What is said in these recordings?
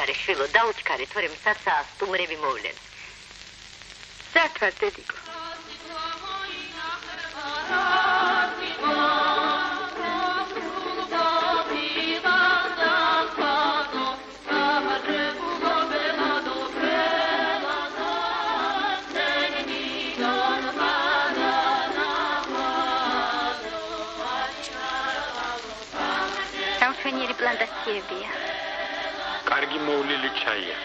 დაუჩქარე შვილო, დაუჩქარე, თორემ საცა სტუმრები მოვლენ. სათვარ დედიკო. სამშვენიერი პლანტაციებია. კარგი მოვლილი ჩაია.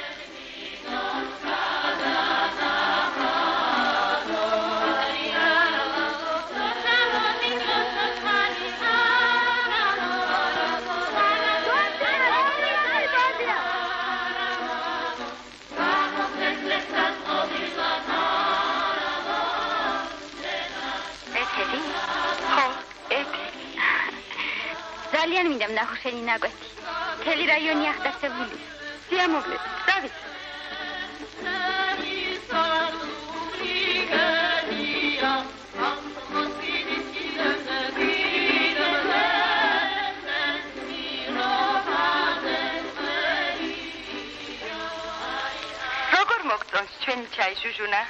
ძალიან მინდა ვნახო შენი ნაკვეთი. მთელი რაიონი აღტაცებული. სიამოვნებით, დავით. როგორ მოგწონს ჩვენი ჩაი, ჟუჟუნა?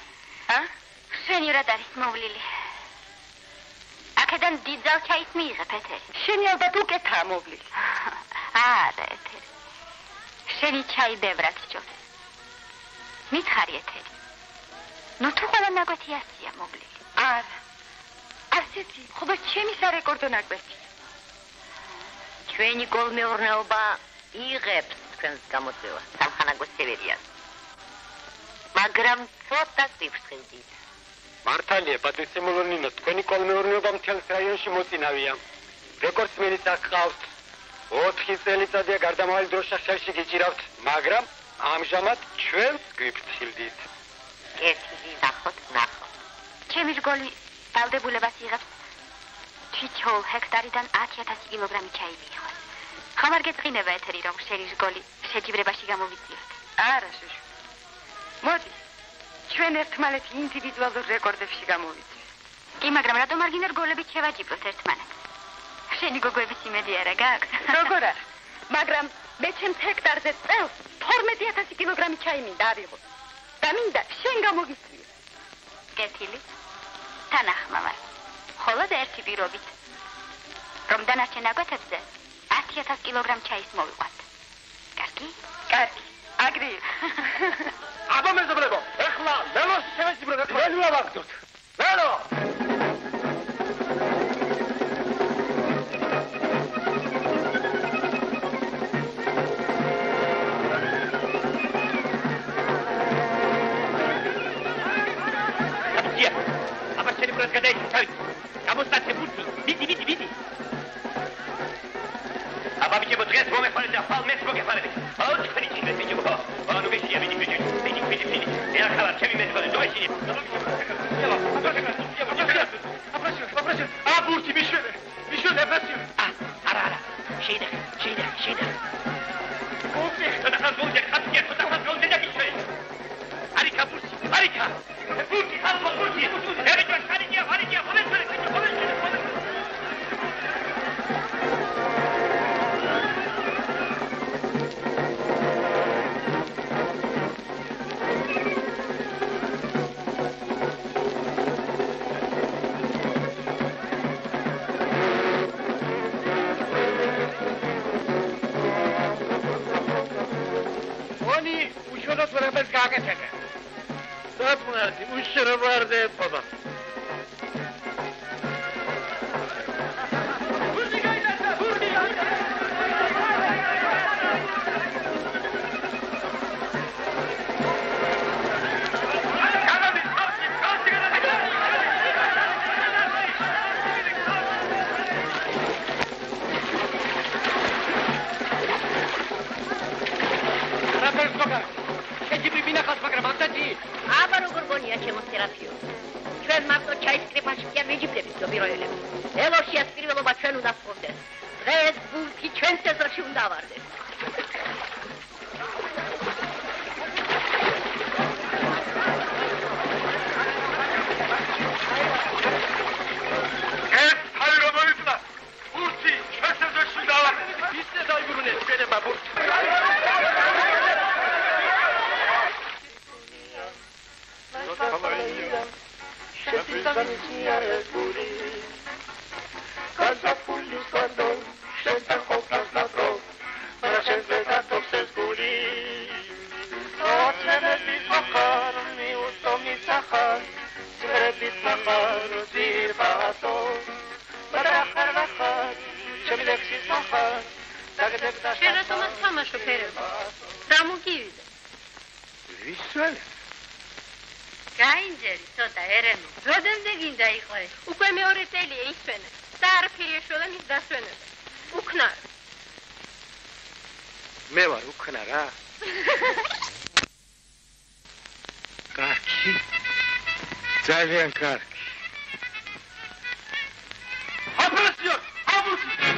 მშვენივრად არის მოვლილი. აქედან დიდ ძალჩაის მიიღებ, ეთერი. შენი ალბათ უკეთაა მოვლილი. არა, ეთერი. შენი ჩაი ბევრად სჯობს. მითხარი, ეთერი. ნუ თუ ყველა ნაკვეთი ასია მოვლილი. არა. ასეთი, ხობა ჩემი სარეკორდო ნაკვეთი. ჩვენი კოლმეურნეობა იღებს თქვენს გამოწვევას, სამხანაგო სევერიას. მაგრამ ცოტა სიფრთხილით. მართალია, პატრიცემულო ნინო, თქვენი კოლმეურნეობა მთელს რაიონში მოწინავია. რეკორდსმენიც აქ ყავთ. 4 წელიწადია გარდამავალი დროშა ხელში გიჭირავთ, მაგრამ ამჟამად ჩვენს გვიფრთხილდით. კეთილი, ნახოთ. ჩემი რგოლი დავდებულებას იღებს თითოეულ ჰექტარიდან 10,000 კილოგრამი ჩაი მიიღოს. ხომ არ გეწყინება ეთერი, რომ შენი რგოლი შეჯიბრებაში გამოვიწიოთ? არა, ჟუჟუ. მოდი. ჩვენ ერთმანეთი ინდივიდუალურ რეკორდებში გამოვიწვიეთ. კი, მაგრამ რატომ არ გინდა რგოლებით შევაჯიბროთ ერთმანეთს? შენი გოგოების იმედი არა გაქვს? როგორ არა? მაგრამ მე ჩემს ჰექტარზე წელს 12,000 კილოგრამი ჩაი მინდა ავიღო. და მინდა შენ გამოვიწვიო. კეთილი. თანახმამარ. მხოლოდ ერთი პირობით. რომ დანარჩენ ნაკვეთებზე 10,000 კილოგრამ ჩაის მოვიყვათ. კარგი? კარგი. აგრი. აბა მეზობლებო, ეხლა ლელოს შევეჯიბროთ, ლელო ავაგდოთ. ლელო! Distancia es guri, casa fully cuando senza coplas ladró, para sempre datos es guri. Oczene bizmachar, mi usto mi sachar, sibre bizmachar, zirbato, barachar vachar, shemilexis machar, dagdeg dashar. Shera Thomas tamasho pereva. Ramugivide. Visual. გაინჯერი ცოტა ერენი როდემდე გინდა იყო უკვე მეორე წელია ისვენა და არაფერი ეშველა მის დასვენებას უქნარ მე ვარ უქნა რა კარგი ძალიან კარგი აპრესიო აბუჩი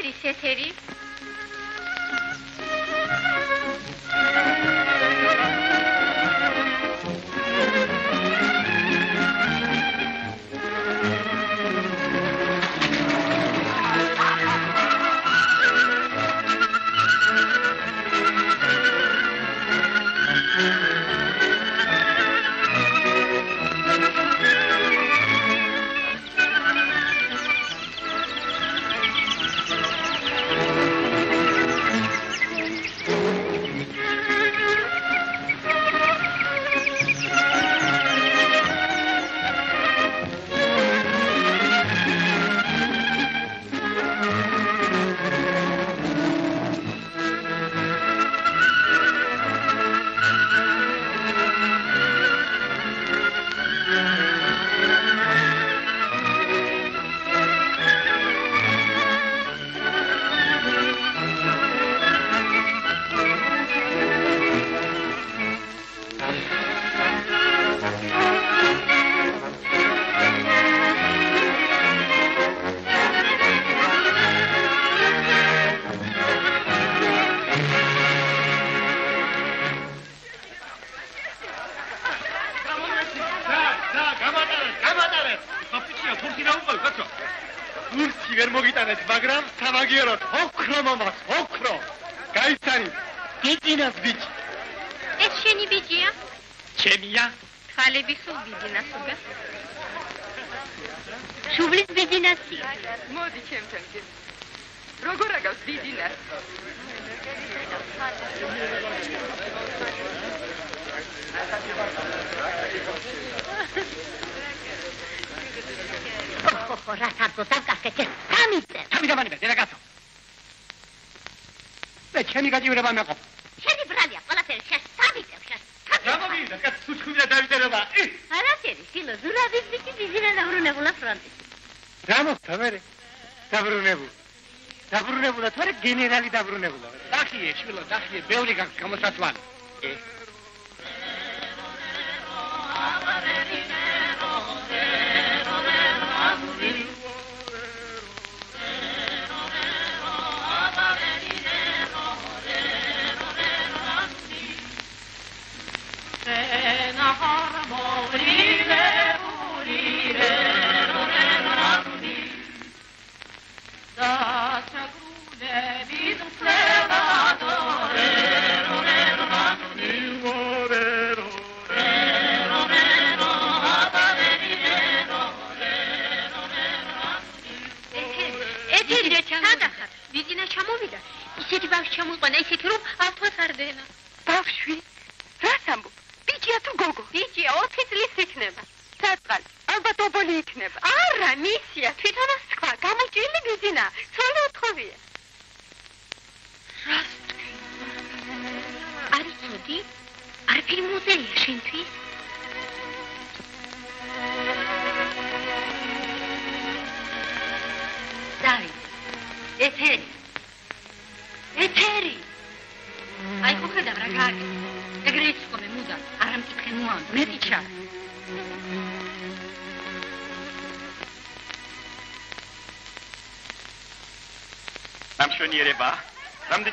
არის ეთერი?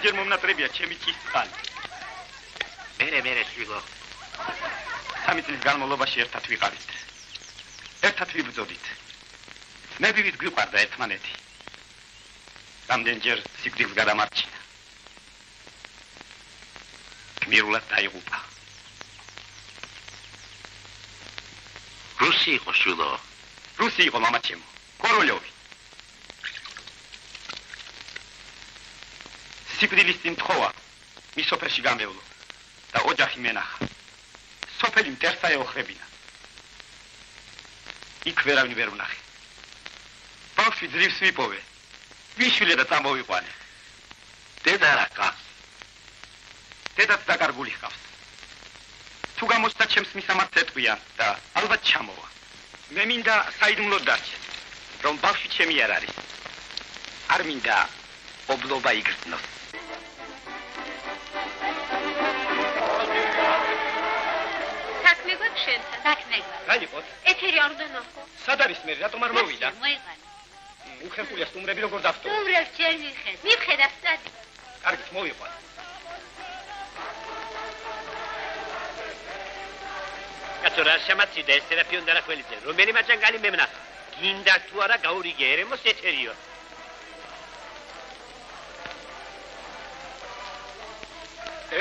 რამდენჯერ მომნატრებია ჩემი ჭის წყალი. მერე შვილო. 3 წლის განმავლობაში ერთად ვიყავით. ერთად ვიბრძოდით. მე ვივით გვიყვარდა ერთმანეთი. რამდენჯერ სიკვდილს გადამარჩინა. გმირულად დაიღუპა. რუსი იყო შვილო. რუსი იყო მამაჩემო. კოროლიოვი. სიკვდილის წინ თხოვა მის სოფელში გამევლო და ოჯახი მენახა. სოფელი მტერსა ეოხრებინა. იქ ვერავინ ვერ ვნახე. ბავშვი ძლივს ვიპოვე. ვიშვილე და წამოვიყვანე. დედა რა ყავს? დედაც დაკარგული ჰყავს. თუ გამოსცა ჩემს მისამართს ეტყვია და ალბათ ჩამოვა. მე მინდა საიდუმლოდ დარჩეს, რომ ბავშვი ჩემი არ არის. არ მინდა ობლობა იგრძნოს. საქმე გვაქვს შენთან? საქმე. რა იყოთ? ეთერი არ უნდა ნახო. სად არის მე, რატომ არ მოვიდა? მოიყარე. უხერხულია სტუმრები როგორ დახტო? სტუმრებს ჯერ მივხედავ. მივხედავ სტადი. კარგით, მოვიყვან. კაცო, რა შემაციდა ეს სერაფიონ დარახველიძე? რომელი მაჭანგალი მემნახა? გინდა თუ არა გაურიგე ერემოს ეთერიო.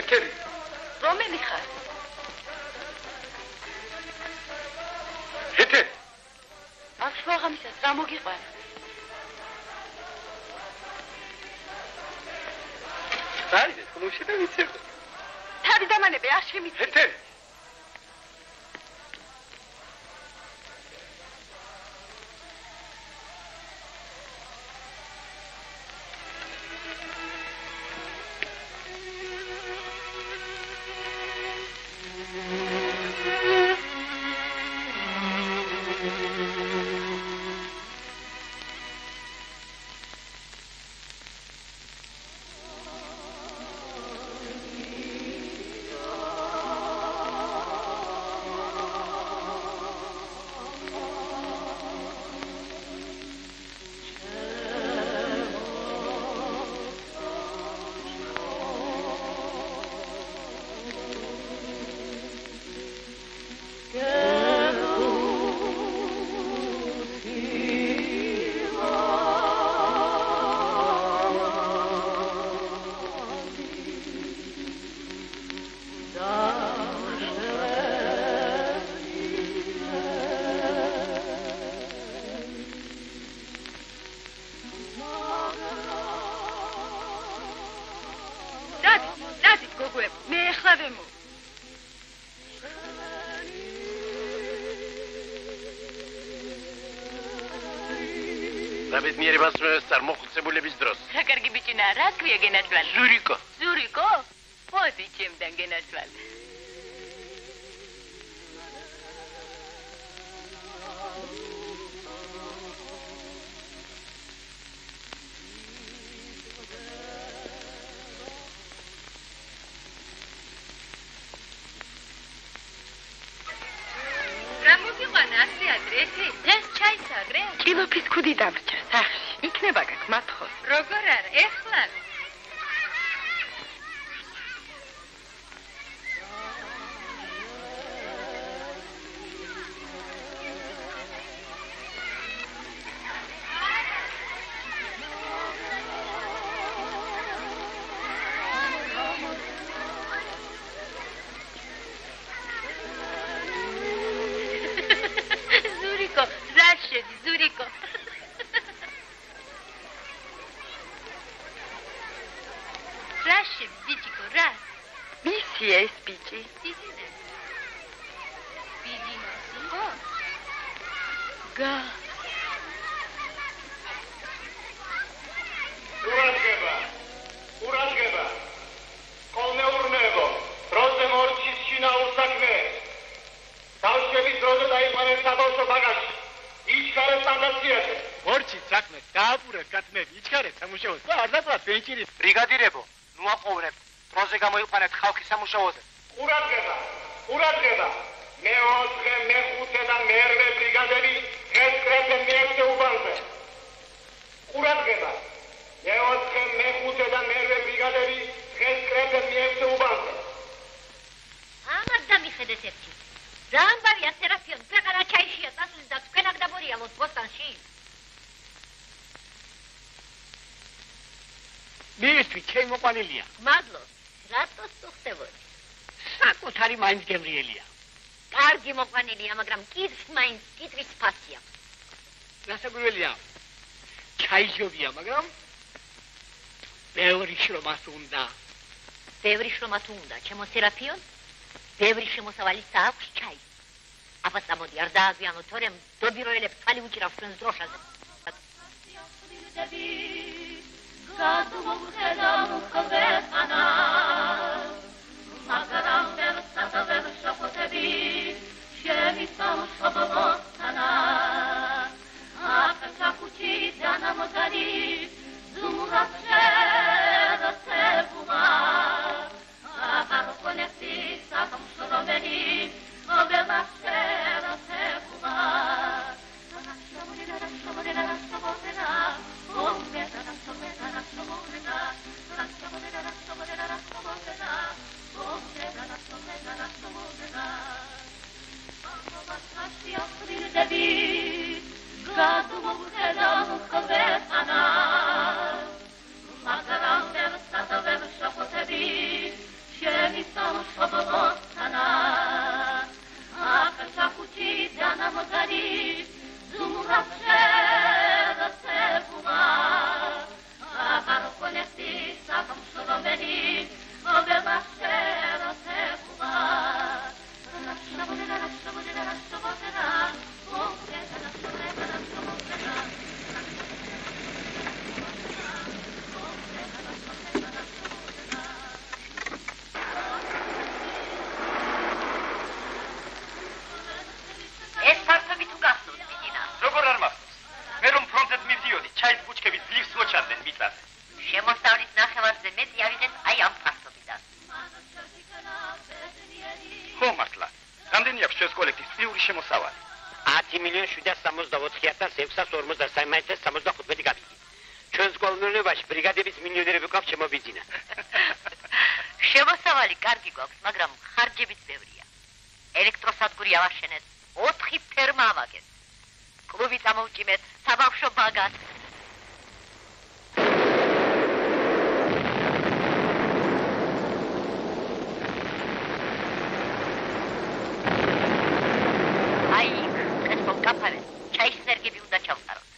ეთერი. რომელი ხარ? ეთერი. აქ შუაღამისას რა მოგიყვანა? საერთოდ ხმუში და ვიცი. თავი დამანები არ შემიძლია. ეთერი. საბედნიერებას წარმოხუცებულების დროს. რა კარგი ბიჭინა, რა ქვია გენათვალ? ზურიკო. ზურიკო? მოდი ჩემთან გენათვალ. კილოფის ქუდი დამრჩა სახში. იქნება გაკმათხოს. როგორ არა, ეხლა? ბრიგადირებო, ნუ აყოვრებ. პროზე გამოიყვანეთ ხალხის სამუშაოზე. ყურადღება. მე-4, მე-5 და მე-8 ბრიგადები დღეს კრეფენ მიეცე უბანზე. ყურადღება. მე-4, მე-5 და მე-8 ბრიგადები დღეს კრეფენ მიეცე უბანზე. ამას დამიხედეთ ერთი. რა ამბავია სერაფიონ, ფეყარა ჩაიშია წასვლის და თქვენ აქ დაბორიალოთ ბოსტანში. მისთვის ჩემი მოყვანილია. მადლობ. რატოს თუ ხდებოდი? საკუთარი მაინც გემრიელია. კარგი მოყვანილია, მაგრამ კითხვის მაინც კითხვის ფასია. გასაგვირველია. ჩაიჟობია, მაგრამ ბევრი შრომას უნდა. ბევრი შრომა თუ უნდა, ჩემო სერაფიონ? ბევრი შემოსავალი სააქვს ჩაი. აბა წამოდი, არ დააგვიანო, თორემ დობიროელებს თვალი უჭირავს ჩვენს დროშაზე. Ove ფლიქს მოჩარდნენ მიწაზე. შემოსავლის ნახევარზე მეტი ავიღეთ აი ამ ფასობიდან. ხო მართლა. რამდენი აქვს ჩვენს კოლექტივს წლიური შემოსავალი? 10,763,645 გავიგე. ჩვენს კოლმეურნეობაში ბრიგადების მილიონერები გვაქვს შემობიძინა. შემოსავალი კარგი გვაქვს, მაგრამ ხარჯებიც ბევრია. ელექტროსადგური ავაშენეთ, 4 ფერმა ავაგეთ. კლუბი წამოვჭიმეთ, საბავშვო ბაგას. კაფალეს ჩაის სერგები უნდა ჩავსაროთ.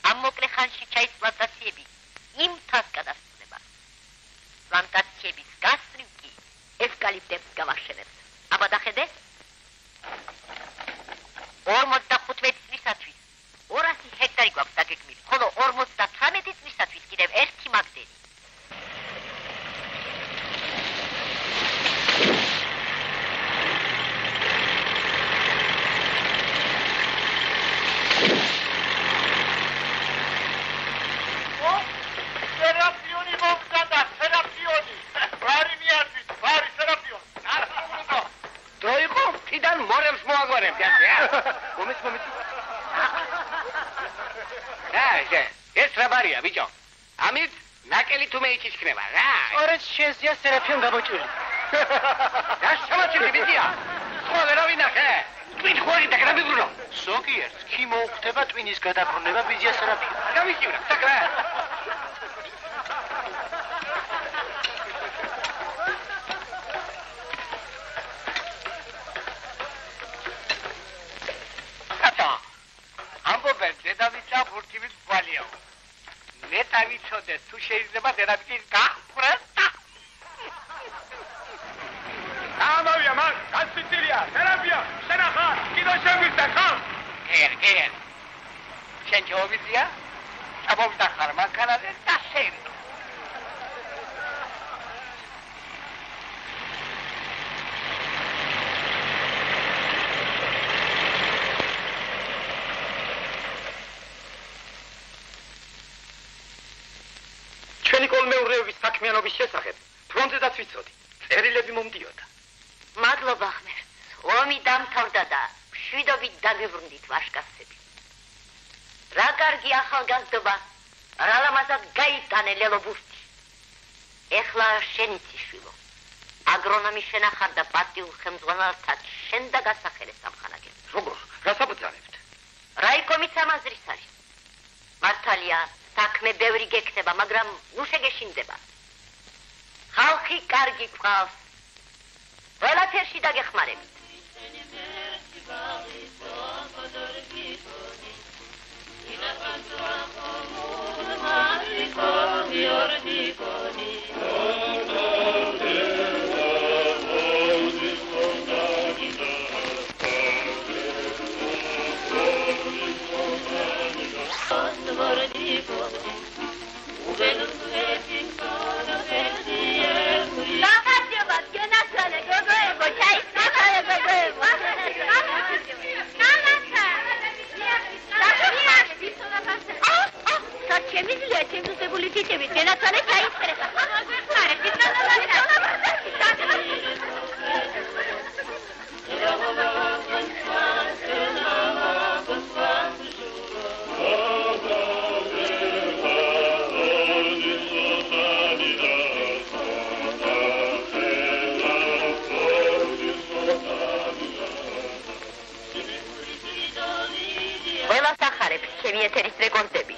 ამ მოკლე ხანში ჩაის პლანტაციები იმ თას გადასწრება. პლანტაციების გასწრილ კი ევკალიპტებს გავაშენებთ. აბა დახედე? 55 წლისათვის 200 ჰექტარი გვაქვს დაგეგმილი, ხოლო 58 წლისათვის კიდევ 1 მაგდენი. ბიჭო, ამით ნაკელი თუ მე იცისქნება რა. ორეთ შენზია სერაფიონ გამოჭრილი. რა შემოჭრილი ბიჭია? სხვა ვერ ავინახე. twin ხوارი და გამიბრუნო. ზოგიერთს კი მოუხდება ტვინის გადაბრუნება ბიძია სერაფიონ. გამიჭირა, საკრა. კატა. ამბობენ დედამიწა ფურთივით გვალიაო. მე დავიცოდე თუ შეიძლება დედამიწის გახვრეტა. ამავია მან, გასწრილია, თერაპია, შენახარ, კიდო შეგვიძლია ხარ? გერ. შენ ჯობია? აბობდა ხარ მანქანაზე და შენ. ჩვენი კოლმეურნეობის საქმიანობის შესახებ ფრონტზედაც ვიცოდი. წერილები მომდიოდა. მადლობა ღმერთს. ომი დამთავრდა და მშვიდობით დაგებრუნდით ვაშკაცები. რა კარგი ახალგაზრდობა, რა ლამაზად გაიტანე ლელობურთი. ეხლა შენ იციშვილო. აგრონომი შენახარ და პარტიულ ხელმძღვანელთან შენ დაგასახელე სამხანაგებს. როგორ? რას აბრძანებთ? რაიკომიც ამაზრის არის. მართალია, საქმე ბევრი გექნება, მაგრამ ნუ შეგეშინდება. ხალხი კარგი გყავს. ყველაფერში დაგეხმარებით. ეთერის რეკორდები.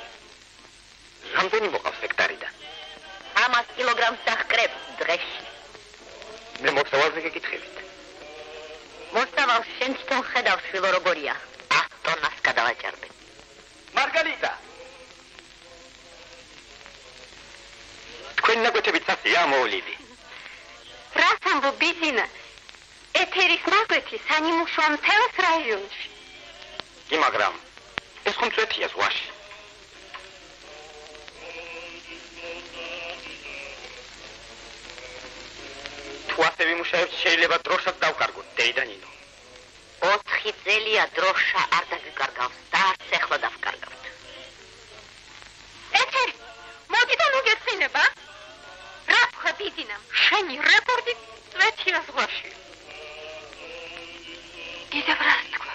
რამდენი მოყავს ჰექტარიდან? 100 კილოგრამს დაჰკრებს დღეში. მე მოსავალზე გეკითხებით. მოსავალს შენ თვითონ ხედავ შვილო როგორია. 100 ტონას გადავაჭარბეთ. მარგალიტა. თქვენი ნაკვეთებით სასია მოულიდი. რას ამბობ ბიზინა? ეთერის ნაკვეთი სანიმუშოა მთელს რაიონში. კი, მაგრამ ეს ხომ წვეთია ზღვაში. თუ ასე ვიმუშავებთ, შეიძლება დროშად დავკარგოთ, დეიდანინო. 4 წელია დროშა არ დაგიკარგავს და არც ეხლა დავკარგავთ. ეთერი სვეთია ზღვაში. კიდევ რას თქვა?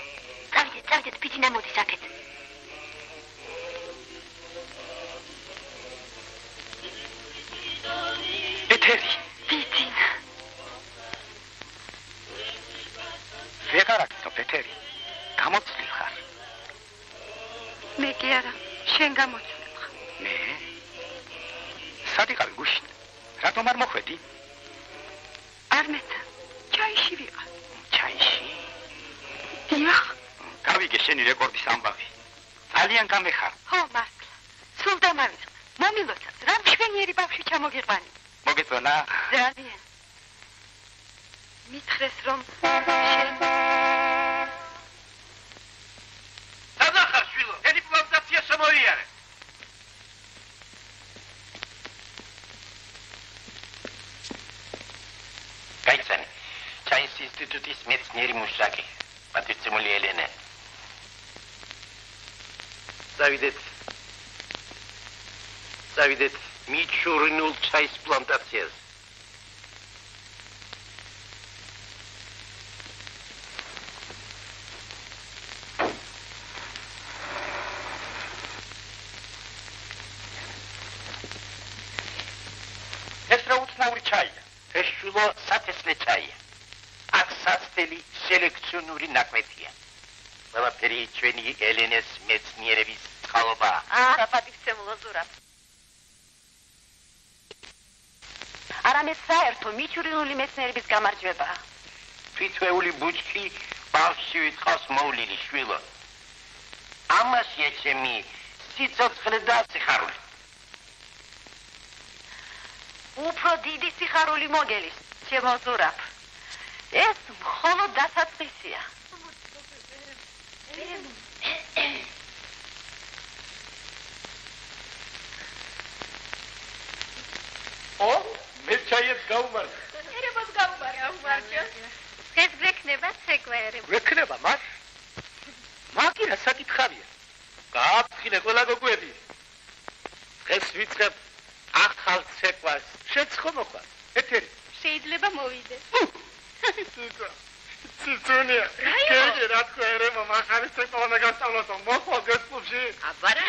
წავიდეთ, ბიძინა მოდის აქეთ. ეთერი. ბიძინა. ვეღარ აქცნობ, ეთერი. გამოცლი ხარ. მე კი არა, შენ გამოცვლებ ხარ. მე? სად იყავი გუშინ? რატომ არ მოხვედი? არ მეცა, ჩაიში ვიყავ. ჩაიში? დიახ. გავიგე შენი რეკორდის ამბავი. ძალიან გამეხარ. ხო, მართლა. სულ დამავიწყდა. მომილოცავ, რა მშვენიერი ბავშვი ჩამოგიყვანი. მოგეწონა? ძალიან. მითხრეს რომ შენ სადახარ შვილო, ენი პლანტაცია შემოიარე. გაიცანი, ჩაის ინსტიტუტის მეცნიერი მუშაკი, პატივცემული ელენე. დავიდეთ მიჩურინულ ჩაის პლანტაციაზე. ეს რა უცნაური ჩაია? ეს შვილო სათესლე ჩაია. აქ სასტელი სელექციონური ნაკვეთია. ყველაფერი ჩვენი ელენეს მეცნიერების წყალობა. არა, პატივცემულო ზურაბ. არამედ საერთო მიჩურინული მეცნიერების გამარჯვება. თვითვეული ბუჩქი ბავშვი ვიტყავს მოვლილი შვილო. ამაშია ჩემი სიცოცხლე და სიხარული. უფრო დიდი სიხარული მოგელის, ჩემო ზურაბ. ეს მხოლოდ დასაწყისია. ო, მე ჩაიებს გაუმარჯო. ერებას გაუმარჯო. ეს გვექნება ცეკვერები. ვექნება მას? მაგირა საკითხავია. გააფრთხილე ყველა გოგოები. დღეს ვიწყებ ახალ ცეკვას. შეც ხომ მოხარ? ეთერი. შეიძლება მოვიდე. ციცუნია. კერგე რა თქვა ერემა მახარი ცეკვა უნდა გასწავლოსო. მოხვალ გასწულში. აბარა.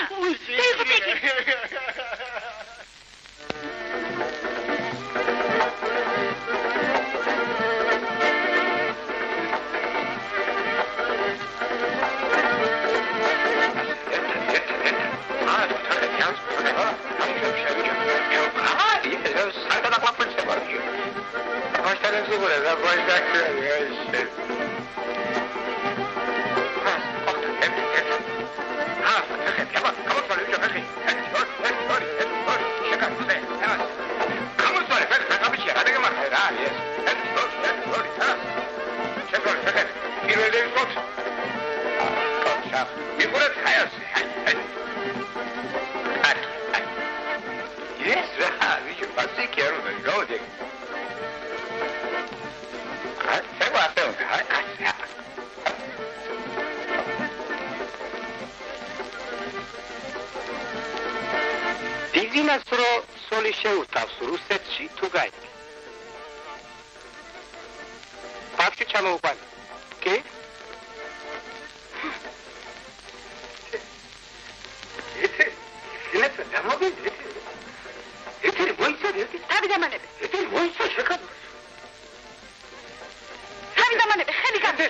შეურთავს რუსეთში თუ გაიგე. ბავშვი ჩამოუყვანა. კი? ეთერი მოიცადე. თავი დამანები. ეთერი მოიცადე შეკადო. თავი დამანები, ხელი გაგდე.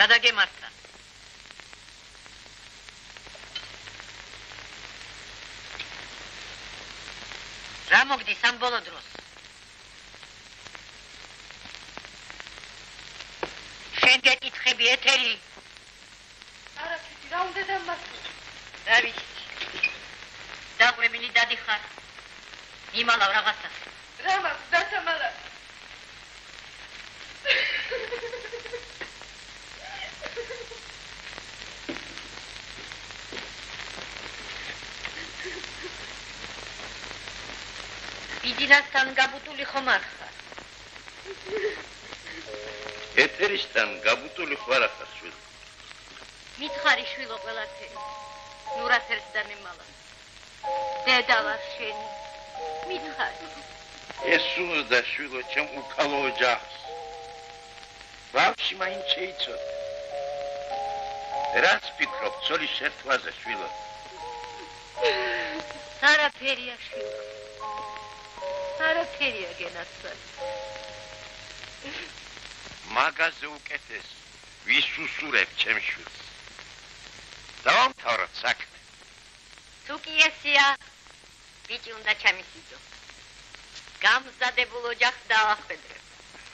გადაგემართა. რა მოგდის ამ ბოლო დროს? შენ გეკითხები ეთერი? არა, თვითი რა უნდა დამასწრო? რა ვიცი. დაყრებილი დადიხარ. იმალავ რაღაცას. რა მაქვს დათამარა? ბიძინასთან გაბუტული ხომ არ ხარ? ეთერისთან გაბუტული ხარ ახლა შვილო. მითხარი შვილო ყველაფერი. ნურათერს და მემალა. დედა ვარ შენი. მითხარი. ესუს და შვილო ჩემ უკალო ოჯახს. ბავშვი მაინც შეიცვალა. რაც ფიქრობ ცოლის შერთვაზე შვილო? არაფერია შვილო. არაფერია გენაცვალე. მაგაზე უკეთეს ვის უსურებ ჩემ შვილს. დავამთავროთ საქმე. თუ კი ესია, ბიჭი უნდა ჩამისიძო. გამზადებულ ოჯახს დავახვედრებ.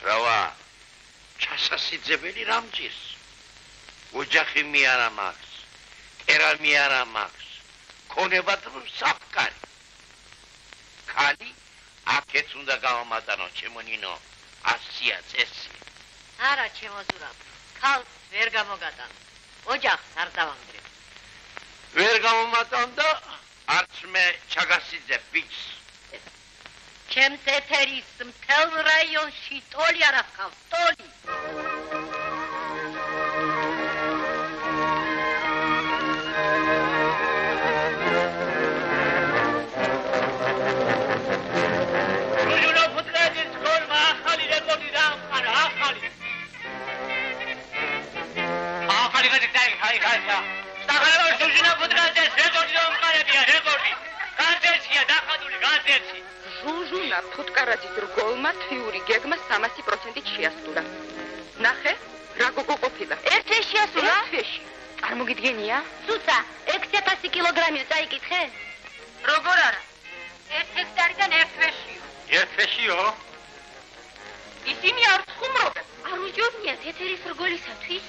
რავა, ჩასასიძებელი რამჭირს. ოჯახი მე არა მაქვს, ტერა მე არა მაქვს, ქონებად საფკარი. ქალი აქეც უნდა გავამატანო ჩემო ნინო, 100-ია წესი. არა ჩემო ზურაბ, ქალს ვერ გამოგატან. ოჯახს არ დავანგრებ. ვერ გამომატან და არც მე ჩაგასიძებ ბიჭს. ჩემს ეთერის მთელ რაიონში ტოლი არ ახავს, ტოლი. ჟუჟუნა ფუტკარაძის რგოლმა თვიური გეგმა 300%-ით შეასრულა. ნახე, რა გოგო ყოფილა. ერთ თვეში შეასრულა? ერთ თვეში. წარმოგიდგენია? სუცა, 6000 კილოგრამი წაიკითხე? როგორ არა? 1 ჰექტარიდან 1 თვეშიო. 1 თვეშიო? ისინი არ ცხუმრობენ. არ უჯობნიათ ეთერის რგოლისათვის?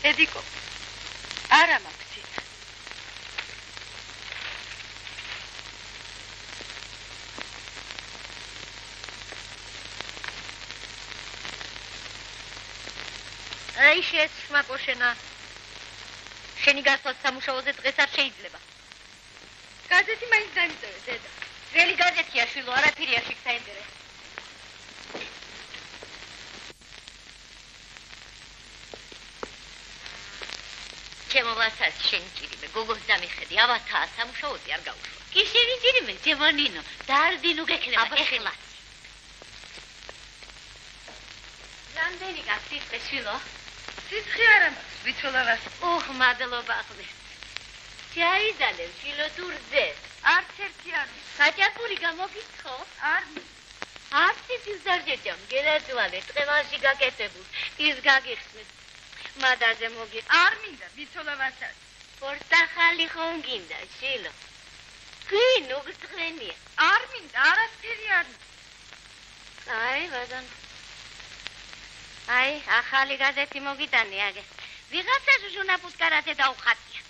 ედიკო, არა მაქვს ცით. აი შეცმაკო შენა. შენი გასვლა სამუშაოზე დღეს არ შეიძლება. გაზეთი მაინც დამიწერე, დედა. ძველი გაზეთია შვილო, არაფერია შიგ საინტერესო. ჩემო ვასაც შენი ჭირიმე, გოგოს დამიხედი, ავათაა სამუშაოზე არ გაუშვა. კი შენი ჭირიმე, ძევანინო, დაარდინო გექნება ეხლა. რამდენი გასწრე შვილო? სიცხე არა მაქვს, ვიცოლა რას. მადლობა ხმე. შეაიზალე შვილო თურზე. არც ერთი არ ვის. საჭაპური გამოგიცხო? არ არც ის ზარჯეჭამ, გელაწვალე, ტყემალში გაკეთებულ, ის გაგიხსნეს. მადაზე მოგი. არ მინდა, ვიცოლა ვასაც. პორტახალი ხომ გინდა, შილო? კი, ნუგწღენია. არ მინდა, არასწორი არ მინდა. აი, ვადან. აი, ახალი გაზეთი მოგიტანე აგე. ვიღაცა ჟუჟუნა ფუტკარაძე დაუხატია.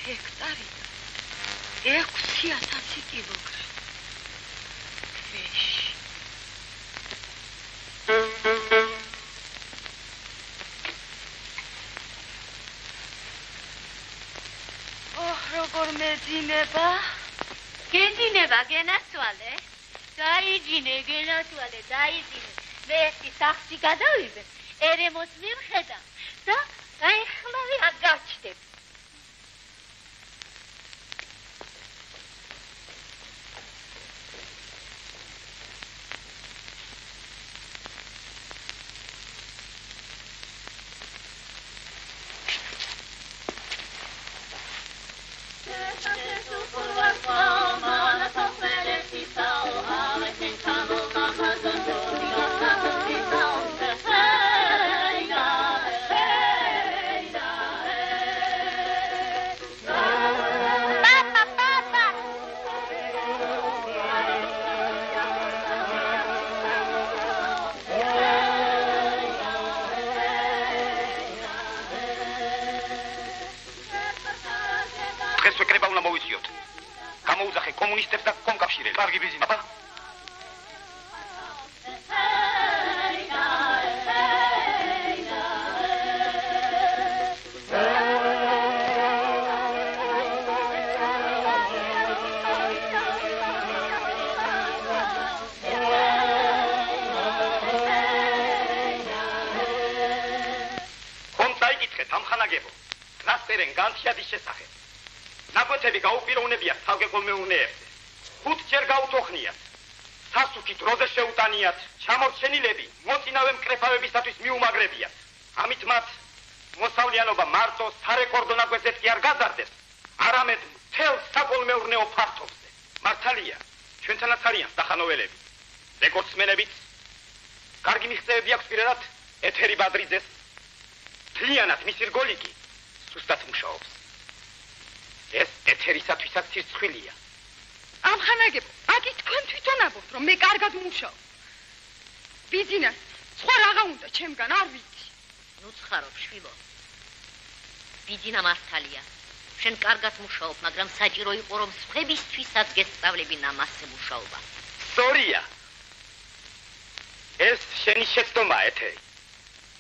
ჰექტარი 6000 კილოგრამი. თვეში. როგორ მეძინება? გეძინება, გენაცვალე. დაიძინე გენათვალე დაიძინე მე ერთი სახში გადავიდე ერემოს მივხედავ და აიხლავი აგაჩდებ კომუნისტებს და კომკავშირებს. კარგი ბიზნესი. აბა. ხომ წაიკითხეთ ამხანაგებო. რასტერენ განთიადის შესახებ. ნაკვეთები გაუპიროვნებიათ თავგეკოლმეურნეებს. ხუთჯერ გაუთოხნიათ. სასუქით როზე შეუტანიათ, ჩამორჩენილები მოწინავე მკრეფავებისათვის მიუმაგრებიათ. ამით მათ მოსავლიანობა მარტო სარეკორდო ნაკვეთზეც კი არ გაზარდებს, არამედ მთელ საკოლმეურნეო ფართობზე. მართალია, ჩვენთანაც არიან სახანოველები. რეკორდსმენებიც კარგი მიღწევები აქვს პირადად ეთერი ბადრიძეს. მთლიანად მისი რგოლი კი სუსტად მუშაობს. ეს ეთერისათვისაც ცირცხვილია. ამხანაგებო, აკი თქვენ თვითონ ამბობთ, რომ მე კარგად მუშაობ. ბიძინას, სხვა რაღა უნდა ჩემგან, არ ვიცი. ნუ ცხარობ, შვილო. ბიძინა მართალია. შენ კარგად მუშაობ, მაგრამ საჭირო იყო, რომ სხვებისთვისაც გესწავლებინა მასზე მუშაობა. სწორია. ეს შენი შეცდომაა, ეთერი.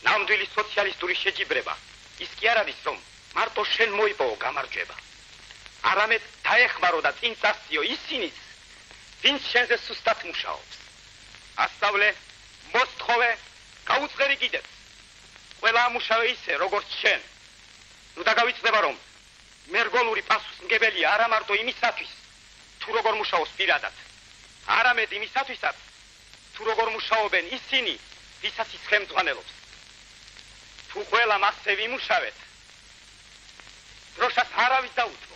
ნამდვილი სოციალისტური შეჯიბრება ის კი არ არის, რომ მარტო შენ მოიპოვო გამარჯვება. არამედ დაეხმარო და წინ წასციო ისინიც, ვინც შენზე სუსტად მუშაობს. ასწავლე, მოსთხოვე, გაუწყერი კიდეც. ყველა ამუშავე ისე, როგორც შენ. ნუ დაგავიწყდება, რომ მერგოლური პასუხისმგებელია არა მარტო იმისათვის, თუ როგორ მუშაობს პირადად, არამედ იმისათვისაც, თუ როგორ მუშაობენ ისინი, ვისაც ის ხელმძღვანელობს. თუ ყველა მასზე ვიმუშავეთ, დროშას არავის დაუწყო.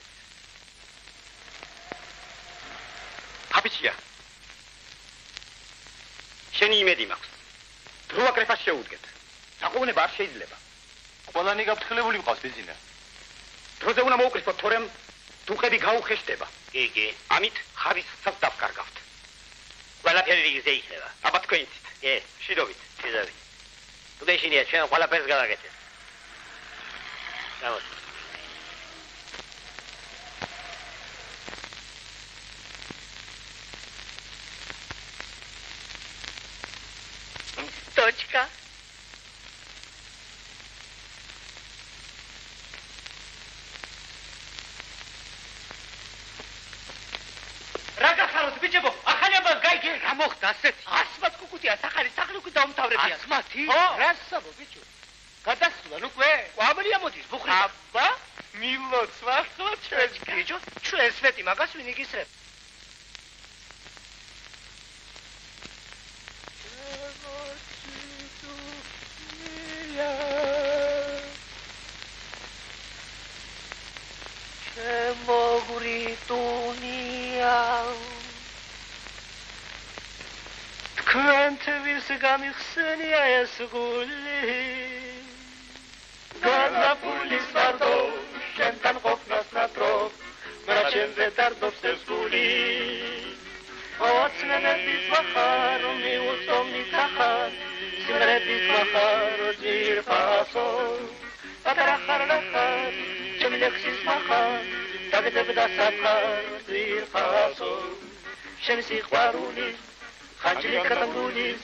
აბიჩია. შენი იმედი მაქვს. დროა კრეფას შეუდგეთ. საყოვნება არ შეიძლება. ყველანი გაფრთხილებული მყავს ბიზინა. დროზე უნდა მოუკრიფოთ, თორემ დუხები გაუხეშდება. კი. ამით ხარისხსაც დავკარგავთ. ყველაფერი რიგზე იქნება. აბა თქვენიცით. შიდობით. თუდეშინია ჩვენ ყველაფერს გავაკეთეთ. გამოს. Точка. Raga xarot biჭებო, ახალებას გაიგე, რა მოხდა ასეთი? ასმათ კუკუტია, სახარი სახლი უკვე დაუმთავრებია. ასმათი? რასაბო ბიჭო? გადასულა უკვე? ყვამლია მოდის ბუხრი. აბა, მილოცვა ხო ჩვენ ბიჭო, ჩვენ სვეტი მაგას ვინ იგისრებ? Kvantvis gamixenia esguli Ganapulis vardo Shentan qofnas natrov Mrachenze dardovs esguli Otsmenepis vachar Miusom nikachar Simrepis vachar Zir paso Atarachar lachar Chemlexis vachar Tagdev dasachar Zir paso Shemsi khwarulis Ханчили катангулис,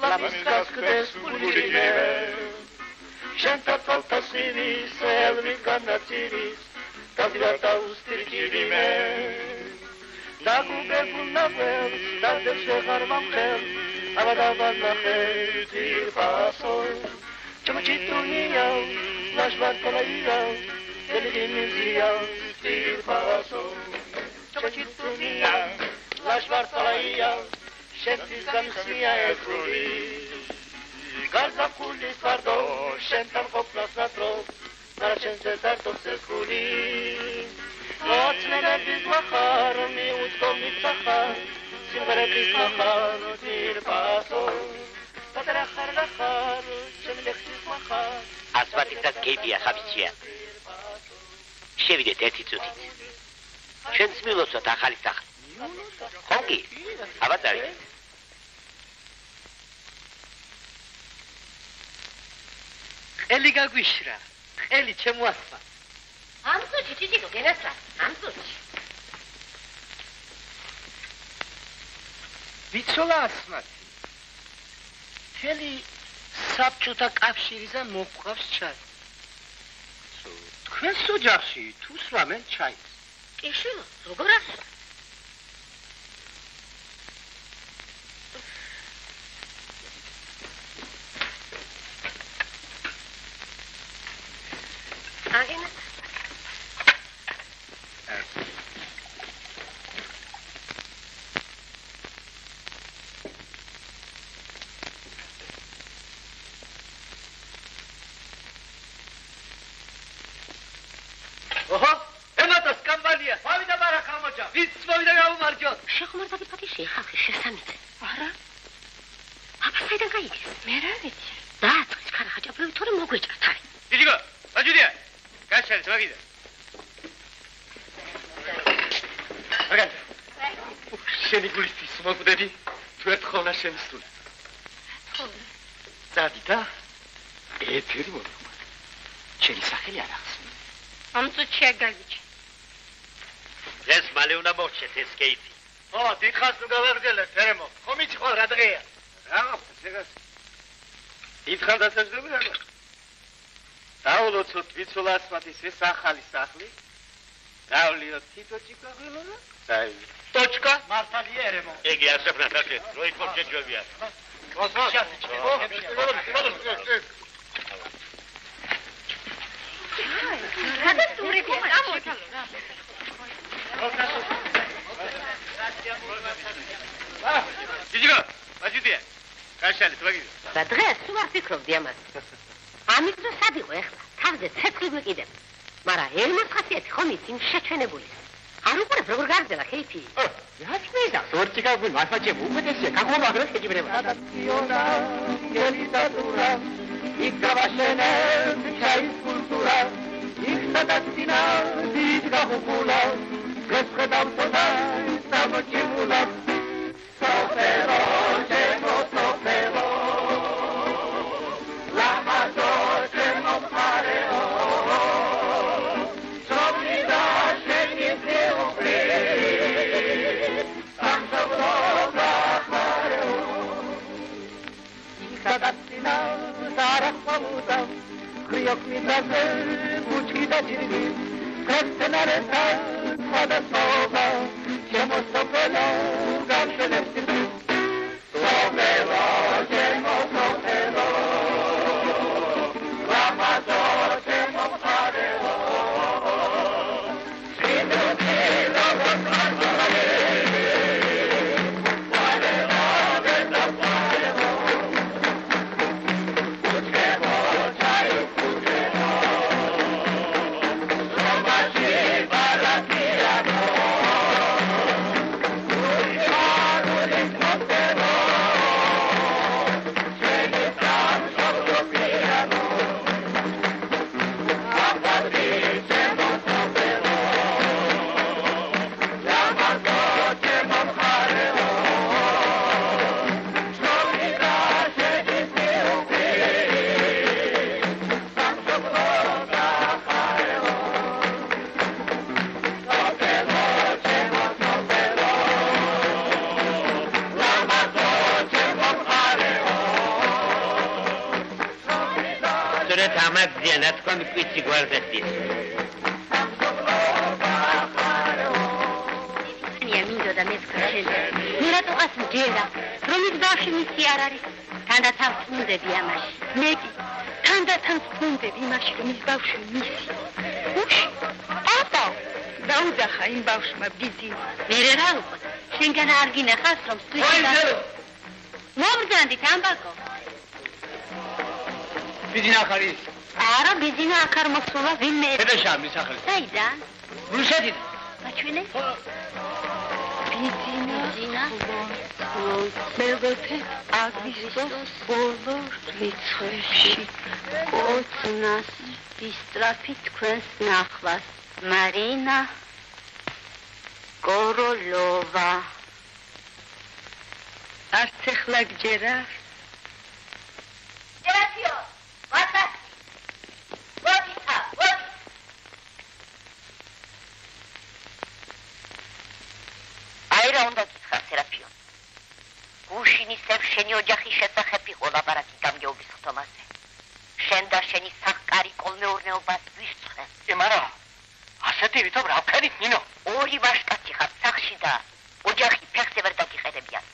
лапискас кдес пулине. Шента фалтасивис, элви ганатирис, тавдата устиркириме. დაგუგებულ ნაყვევს დარდებს შეღარმამ ხელს აბადაბად ნახე ძირფასო ჩამოჭიტუნია ლაშვარტოლაია ელიგინიზია ძირფასო ჩამოჭიტუნია ლაშვარტოლაია შენთვის გამსმია ეხური გარდაკულის ვარდო შენთან ყოფნას ნატრობ ნარჩენზე დარტობს ეხური მოწმენების მახარ მიუძღო მიცახარ სიმღერების მახარ ძირფასო გადარახარ შემლეხის მახარ ასვათიცას გეიბია ხაბიჩია შევიდეთ ერთი წუთით ჩვენც მივლოცოთ ახალი სახლი ხომ კი აბა წავიდეთ ყელი გაგვიშრა ყელი ჩემო ასვა ამ წუთში ჭიჭიკო გენასრა ამ წუთში ვიცოლა ასმათი თელი საბჭოთა კავშირიდან მოყვავს ჩაი თქვენს ოჯახში თუ სვამენ ჩაის კიშო როგორ ასვა აგენა შეხმარდადი პატიში ხალხი შესამიძე არა აბა საიდან გაიგეს მე რა ვიცი დააწყის ქარახაჭაპლები თორე მოგვეჭრთ არის ჭიჭიკო აჯუდია გაშალეთ მაგიდა აგან შენი გულისთვის მოგვდები თუ ერთხოლა შემსული დადიდა ეთერი მოგვდა შენი სახელი არ ახსნა ამ წუთში აგაგიჩი ეს მალე უნდა მოვრჩეთ ეს კეითი ო დითხას თუ გავერგელეთ ერემო ხომ იცი ხო რა დღეა რა ეს დითხან დასაჯდები რა დაულოცოთ ვიცოლა ასმათის ეს ახალი სახლი დავლიოთ თითო ჭიკაღილოა დაი ტოჩკა მართალია ერემო ეგი ასეფნათ აქეთ რო იქ მორჩეჯვებია რა დურები ამოდი ჭიჭიკო აჯუდია გაშალეთ მაგიდა და დღეს სულ არ ფიქრობდი ამას ამით რო სად იყო ეხლა თავზე ცეცხლი გვიყიდებ მაგრამ ელმოს ხასიათი ხომ იცი შეჩვენებული არ უყურებ როგორ გარდელა ქეითი რაჩნედა სორჭიკავი მასაჭე უპეტესია გაგმობა აგრეთ შეჯიბრება ატაციონა ელიტატურა იქავაშენე ჩაის კულტურა იქსადაცინა დიდგახულა გესხედავსოდა სამოჭიმულა სოფელო ჩემო სოფელო ლამაზო ჩემო მხარეო სოფლიდა შენი ძეუბრი სამშობლო გახარეო იქსადაცინა დარახმამუდა ქრიოკ მიდაზე ბუჩკი და ჭირგი ქრისტენარესა სადასობა ჩემო სოფელო გამშენებს სოფელო ჩემო სოფელო ლამაზო ჩემო მხარეო შინოთილო გასარგალე ვარელა ვეტაფარეო უჩემო ჩაი უჩემო რომაში ბარაკიანო ამაგზიანა თქვენ კვიცი გვარდეთის ნია მინდო და მეც გქენდა. მე რატო ყავს მჯერა, რომ ის ბავშვი მისი არ არის? თანდათან ვწუნდები ამაში. მე კი თანდათან ვწუნდები იმაში, რომ ის ბავშვი მისი. უში, ატა, დაუძახა იმ ბავშვმა ბიძინა. მე რა უკვე, შენგან არ გინახავს, რომ სტუიჩი მოგზანდით ამბაკო. ბიძინა ახ არის? არა, ბიძინა აქ არ მოსულა, ვინმე. დედაშამი სახელი. საიდან? რუსეთიდან. მაჩვენე? ბიძინა. მეგოთე აგვისტოს ბოლო რიცხვებში. ოცნას ვისწრაფი თქვენს ნახვას. მარინა გოროლოვა. არც ეხლა გჯერა? ჯერათიო, ვატაცი. ვოდიცა, ვოდი. აი რა უნდა გითხრა სერაფიო. გუშინისებ შენი ოჯახის შესახებ იყო ლაბარაკი გამგეობის ხტომაზე. შენ და შენი სახკარი კოლმეურნეობას ვისწრე. მაგრამ ასეთი ვითომ რა ვქენით ნინო? ორი ვაშკაცი ხარ სახში და ოჯახი ფეხზე ვერ დაგიყენებიან.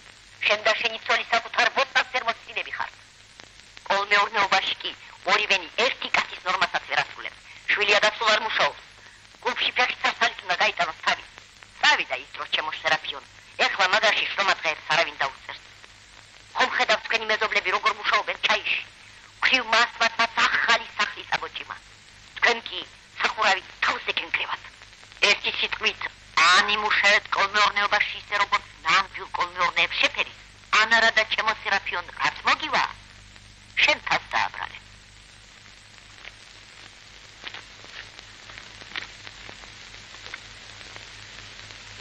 შენ და შენი ცოლი საკუთარ ბოთლს ვერ მოსწინები ხართ. კოლმეურნეობაში კი ორივენი ერთი კაცის ნორმასაც ვერ ასრულებს. შვილი ადასულ არ მუშაობს. გულში ფეხის სასალით უნდა გაიტანოს თავი. წავიდა ის დრო ჩემო სერაფიონ. ეხლა მაგაში შრომა დღეებს არავინ დაუწერს. ხომ ხედავთ თქვენი მეზობლები როგორ მუშაობენ ჩაიში. ქვრივ მასმაცაც ახალი სახლის აგოჭიმა. თქვენ კი სახურავით თავზე გენგრევათ. ერთი სიტყვით ანიმუშავეთ კოლმეურნეობაში ისე როგორც ნამდვილ კოლმეურნეებს შეფერის. ან არა და ჩემო სერაფიონ რაც მოგივა შენ თავს დააბრალე.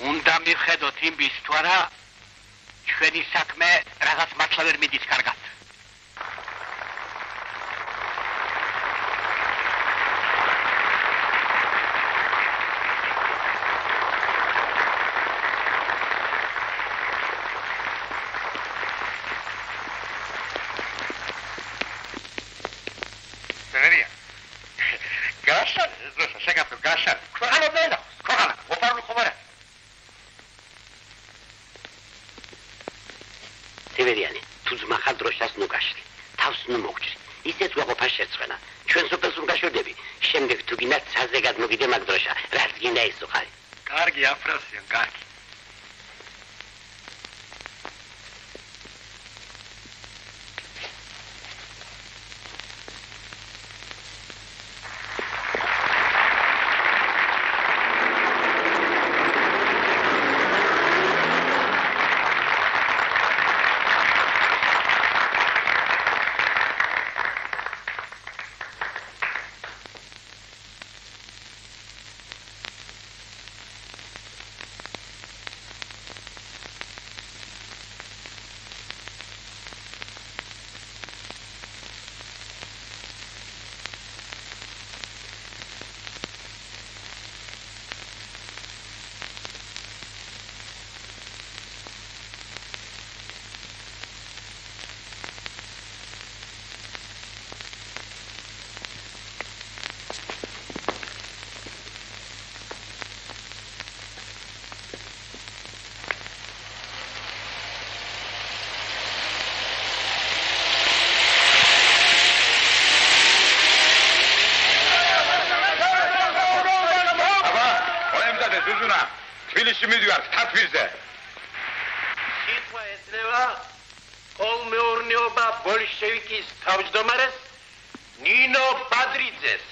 უნდა მივხედოთ იმის თუ არა ჩვენი საქმე რაღაც მართლა ვერ მიდის კარგად. სევერიანი, თუ ძმა ხარ დროშას ნუ გაშლი. თავს ნუ მოგჭრი. ისეც გვაყოფა შეცვენა. ჩვენ სოფელს რომ გაშორდები, შემდეგ თუ გინდა ცაზე გადმოგიდე მაგ დროშა. რაც გინდა ისო ხარი. კარგი აფროსიო, კარგი. თბილისში მიდივართ თათბირზე. სიტყვა ეძნება კოლმეურნეობა ბოლშევიკის თავმჯდომარეს ნინო ბადრიძეს.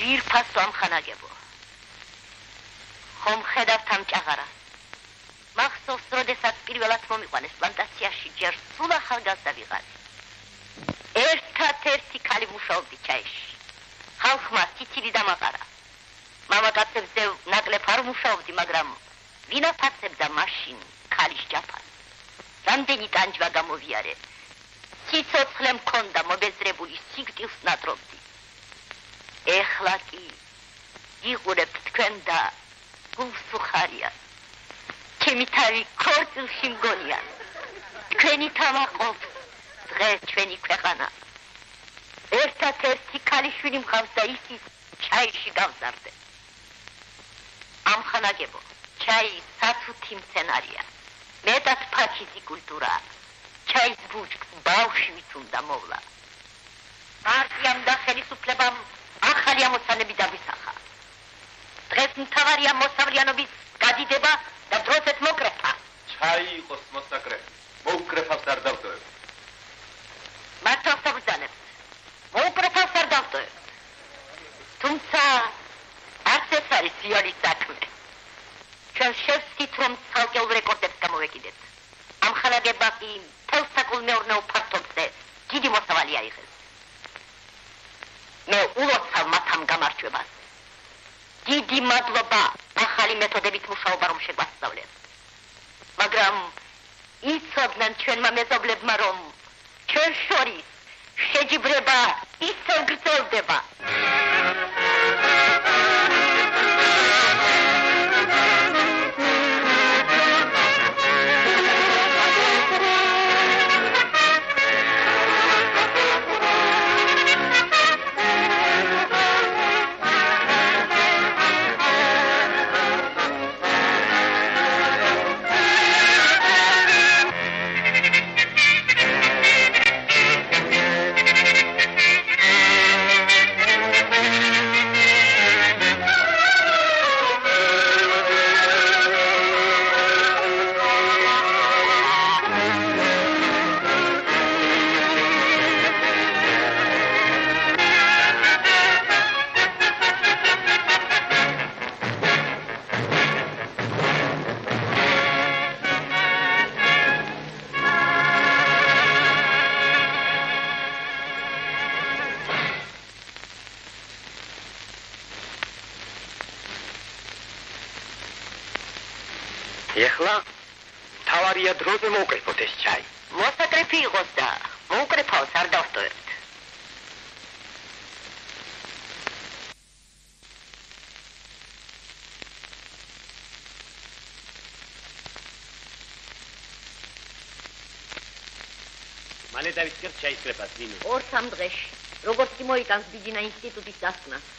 ძირფასო ამხანაგებო. ხომ ხედავთ ამ ჭაღარას? მახსოვს, როდესაც პირველად მომიყვანეს პლანტაციაში ჯერ სულ ახალგაზრდა ვიღაც. ერთად-ერთი ქალი მუშაობდი ჩაიში. ხალხმა სიცილი დამაყარა. მამაკაცებზე ნაკლებ არ მუშაობდი, მაგრამ ვინ აფასებდა მაშინ ქალის ჯაფას? რამდენი ტანჯვა გამოვიარე. სიცოცხლე მქონდა მობეზრებული სიგდი სიუს ნატრობდი. ეხლა კი იღურებთ თქვენ და გულს უხარია. ჩემი თავი ქორწილში მგონია. თქვენი თამაყობს დღეს ჩვენი ქვეყანა. ერთად-ერთი ქალიშვილი მყავს და ისიც ჩაიში გავზარდე. ამხანაგებო, ჩაი სათუთი მცენარია. მეტად ფაჩისი კულტურაა. ჩაის ბუჩქს ბავშვით უნდა მოვლა. პარტიამ და ხელისუფლებამ ახალი ამოცანები დაგვისახა. დღეს მთავარია მოსავლიანობის გადიდება და დროებით მოკრეფა. ჩაი იყოს მოსაკრე. მოუკრეფავს არ დავტოვებ. მართავს საბრძანებს. მოუკრეფავს არ დავტოვებ. თუმცა არც ეს არის იალის საქმე. ჩვენ შევსვით, რომ ცალკეულ რეკორდებს გამოვეკიდეთ. ამხანაგება კი მთელ საკულმეურნეო ფართობზე დიდი მოსავალი აიღეს. მე ულოცავ მათ ამ გამარჯვებას. დიდი მადლობა ახალი მეთოდებით მუშაობა რომ შეგვასწავლეს. მაგრამ იცოდნენ ჩვენმა მეზობლებმა, რომ ჩვენ შორის შეჯიბრება ისევ გრძელდება. ეხლა თავარია დროზე მოვკრეფოთ ეს ჩაი. მოსაკრეფი იყოს და მოუკრეფავს არ დავტოვებთ. მალე დავიწყებთ ჩაისკრეფას, ნინო. 2-3 დღეში, როგორც კი მოიტანს ბიჯინა ინსტიტუტის დასკვნას.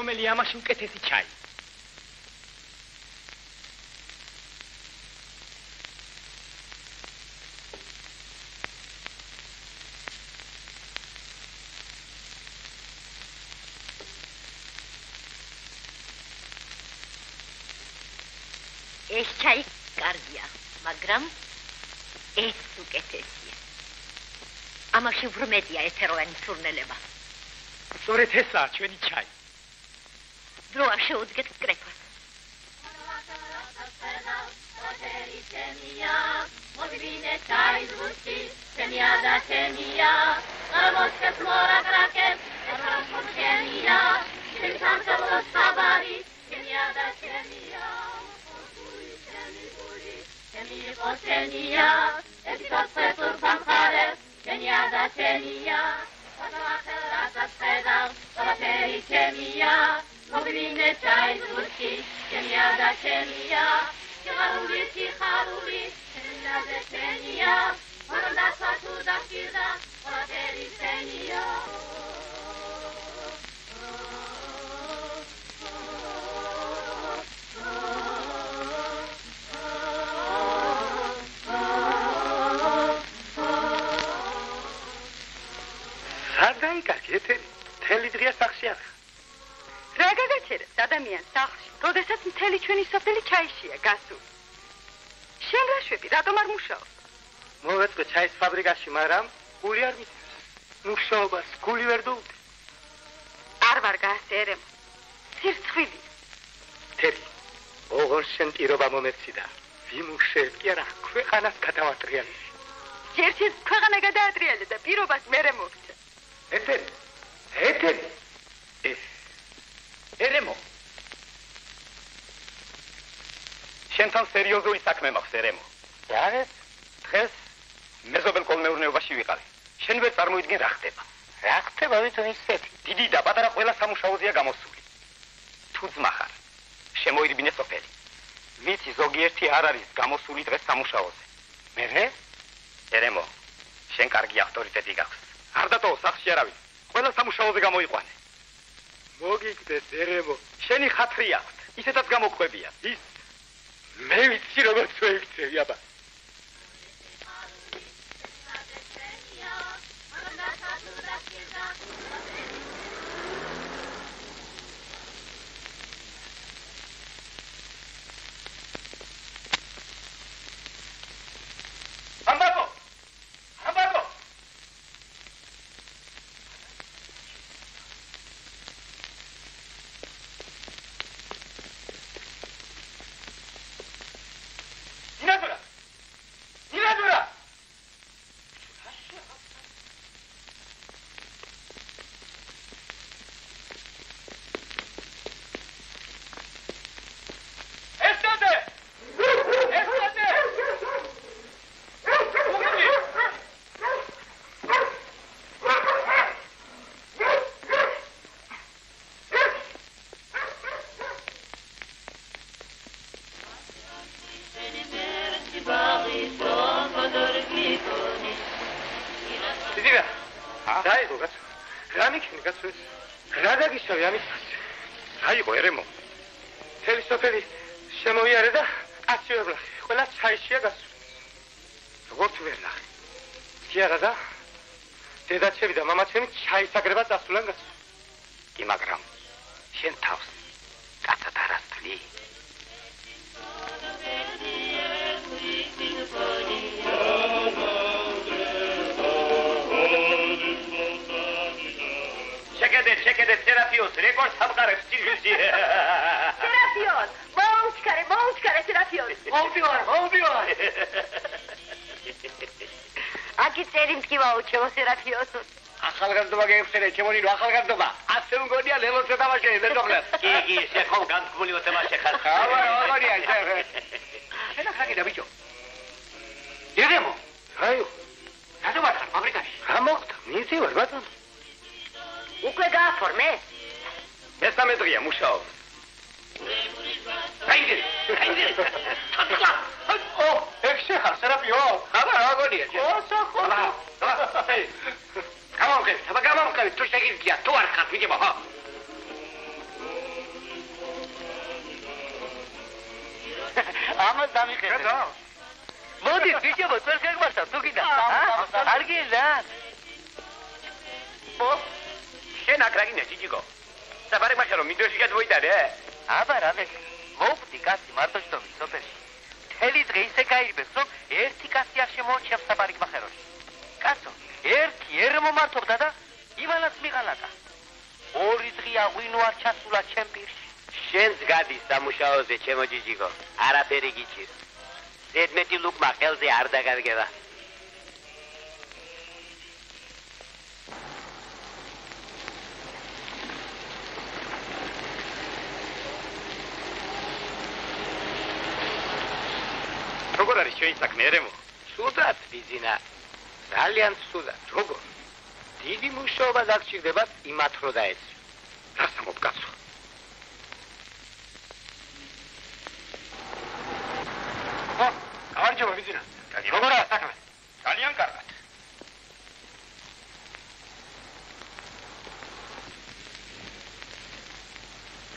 რომელი ამაში უკეთესი ჩაი. ეს ჩაი კარგია, მაგრამ ეს უკეთესია. ამაში უფრო მეტია ეთეროვანი სურნელება. სწორედ ესაა ჩვენი ჩაი. დროა შეუდგეთ კრეფას. Kenia, ჩემია ფათახელასაც ხედავ ყველაფერი ჩემია მოვივინე ჩაიზურში ჩემია და ჩემია სიხარული სიხარული ჩემიაზე ჩემია მორდასა თუ დახირდა ყველაფერი ჩემია მთელი დღეა სახლში არა. რა გაგაჩერებს ადამიანს სახლში, როდესაც მთელი ჩვენი სოფელი ჩაიშია გასული. შენ რა შვები, რატომ არ მუშაობ? მოვეწყე ჩაის ფაბრიკაში, მაგრამ გული არ მიწევს. მუშაობას გული ვერ დოუდი. არ ვარ გასერემო. სირცხვილი. თერი, ოღონ შენ პირობა მომეცი და ვიმუშავებ კი არა, ქვეყანას გადავატრიალე. ჯერ ქვეყანა გადაატრიალე და პირობას მერე მოგწე. ეთერი. ერემო. შენთან სერიოზული საქმე მაქვს, ერემო. რა? დღეს მეზობელ კოლმეურნეობაში ვიყავი. შენ ვერ წარმოიდგენ რა ხდება. რა ხდება ვიწო ისეთი? დიდი და პატარა ყველა სამუშაოზეა გამოსული. თუ ძმა ხარ, შემოირბინე სოფელი. ვიცი ზოგიერთი არ არის გამოსული დღეს სამუშაოზე. მერე? ერემო, შენ კარგი ავტორიტეტი გაქვს. არ დატოვო სახლში არავინ. ყველა სამუშაოზე გამოიყვანე. მოგიგდეს ერემო, შენი ხათრი აქვს. ისედაც გამოგვებია. ის მე ვიცი როგორ შეიქცევი აბა. ჩაისაგრება დასულან გასულ. კი, მაგრამ შენ თავს კაცად არ ასწლი. შეკედე სერაფიოს რეკორდს ამყარებს ციგილში. სერაფიოს, მოუჩქარე სერაფიოს. მოვდივარ. აკი წერი მткиვა უჩევო სერაფიოს. ახალგაზრდობა გეებსერე, ჩემონილო ახალგაზრდობა. ასე მგონია ლელოს ეთამაშე, მეზობლებს. კი, შეხო განთქმული ეთამაშე ხარ. აღარია, შენ ახლა ბიჭო. ერემო. აიო. რატო ვარ ფაბრიკაში? რა მოხდა? მიცი ვარ ბატონო. უკვე გააფორმე? მესამე დღეა მუშაობ. აიდი. ეგ შეხარ სერაფიო. აღარია. გამომხევი, თუ შეგიძლია, თუ არ ხარ, ვიჯებო, ხო? ამას დამიხერე. მოდი, ვიჯებო, წერ გეგმართავ, თუ გინდა. არ გინდა? შენ აქ რა გინდა, ჯიჯიკო? საფარებაში რომ მინდოში გადმოიტანე? აბა რა მე, მოვხდი კაცი მარტოშტობის სოფელში. მთელი დღე ისე გაირბეს, რომ ერთი კაცი არ შემოუჩიებს საფარიკ მახეროში. კაცო, ერთი ერმო მარტობდა და ივანაც მიყალაკა. ორი დღეა ღვინო არ ჩასულა ჩემ პირში. შენც გადის სამუშაოზე, ჩემო ჯიჯიკო. არაფერი გიჭირს. ზედმეტი ლუკმა ხელზე არ დაგადგება. როგორ არის ჩვენი საქმე, ერემო? ცუდად, ბიზინა. ძალიან ცუდად. როგორ? დიდი მუშაობა დაგჭირდებათ იმათ რო დაეცი. რას ამობ კაცო? ხო, გამარჯობა ბიძინა. როგორია საქმე? ძალიან კარგად.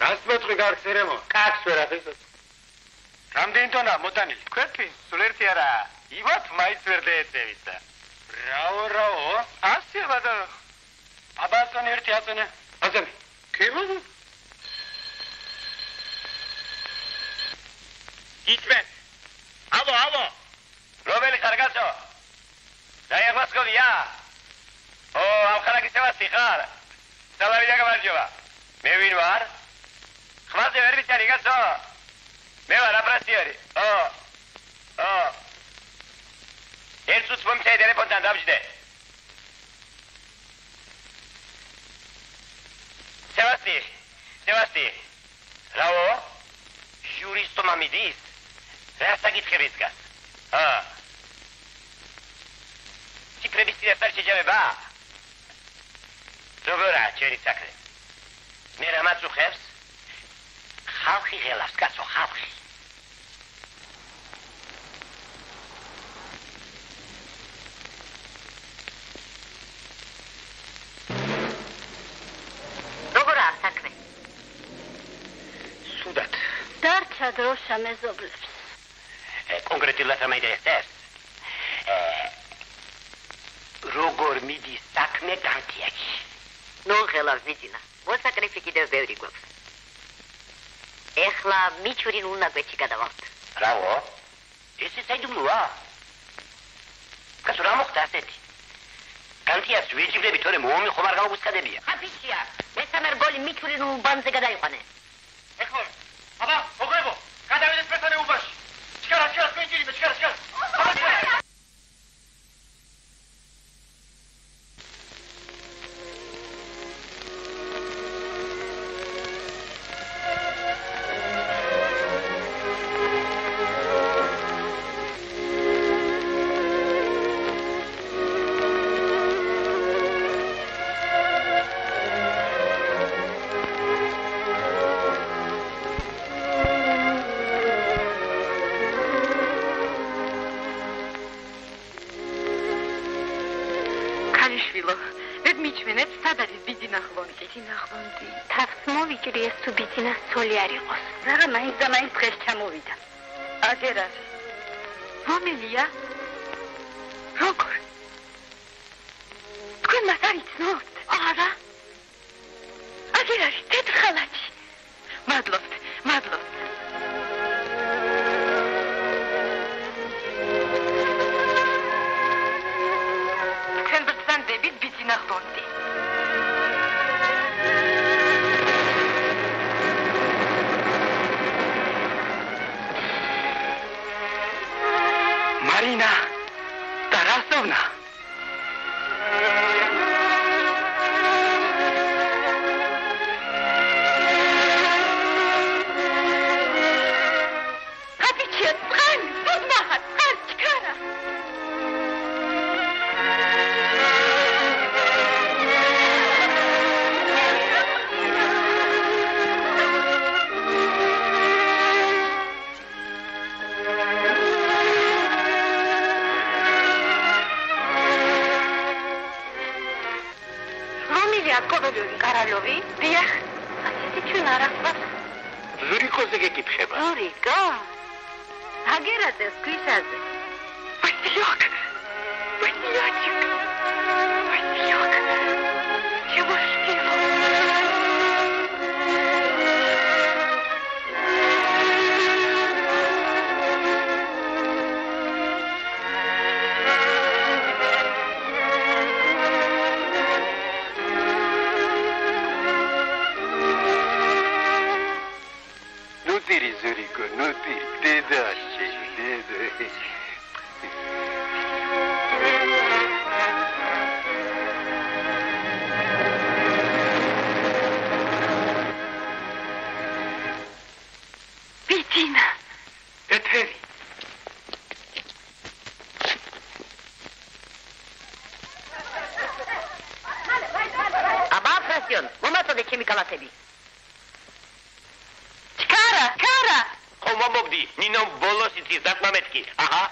რას მეტყვი გარს ერემო? კაცს ვერაფერს. რამდენი ტონა მოტანილი? თქვენ სულ ერთი არა. ივათ მაინც ვერ დაეწევიცა. რაო? ასე ბატონო. აბასონი ერთი აწონე. აწონე. კიბო? იცმენ. ალო. რომელი ხარ კაცო? დაიღვასკოვია. ამ ხალხის ევასი ხარ. სალამი და გამარჯობა. მე ვინ ვარ? ხმაზე ვერ ვიცი კაცო. მე ვარ აპრასიორი. ერთ წუთს მომწე ტელეფონთან დავჯდე. სევასტი. რაო? ჟურისტო მამიდის? რა საკითხები დგას? ციფრების წინასწარ შეჯამება? როგორა ჩემი საქმე? მე რა მაწუხებს? ხალხი ღელავს კაცო, ხალხი. როგორაა საქმე? სუდად. დარჩა დროშა მეზობლებს. კონკრეტულად რა მაინტერესებს? როგორ მიდის საქმე განთიაკში? ნუ ხელავს ბიძინა. მოსაკრეფი კიდევ ბევრი გვაქვს. ეხლა მიჩურის უნაგვეთში გადავალთ. რაო? ესე საიდუმლოა? კაცო რა მოხდა ასეთი? განთიაკს ვეჯიბრები თორე მომი ხომ არ გამოგუსკადებია? ხაფიჩია. მესამე რგოლი მიჩურის უბანზე გადაიყვანე. ეხლა, აბა, მოგრებო. გადავიდეთ მესამე უბანში. ჩქარა, თქვენ ჩქარა. თუ ბიძინა სოლი არ იყოს. რა მაინც დღეს ჩამოვიდა. აგერ არის. რომელია? როგორ? თქვენ მას არ იცნობთ? არა. აგერ არის თეთრ ხალათში. მადლობთ. თქვენ ბრძანდებით ბიძინა ხონდი. Marina, Tarasovna. Хапичет, хан, подмахат, харчкара. კარალოვი? დიახ. ასეთი ჩვენ არ ახსოვს. ზურიკოზე გეკითხება. ზურიკო? აგერაძეს ქვისაზე. ვაიოქ. Dede. სებასტიონ, მომაწოდე ჩემი კალათები. ჩქარა, ჩქარა. ხო მომოგდი, ნინო ბოლოს იცის დათმა მეთქი. აჰა.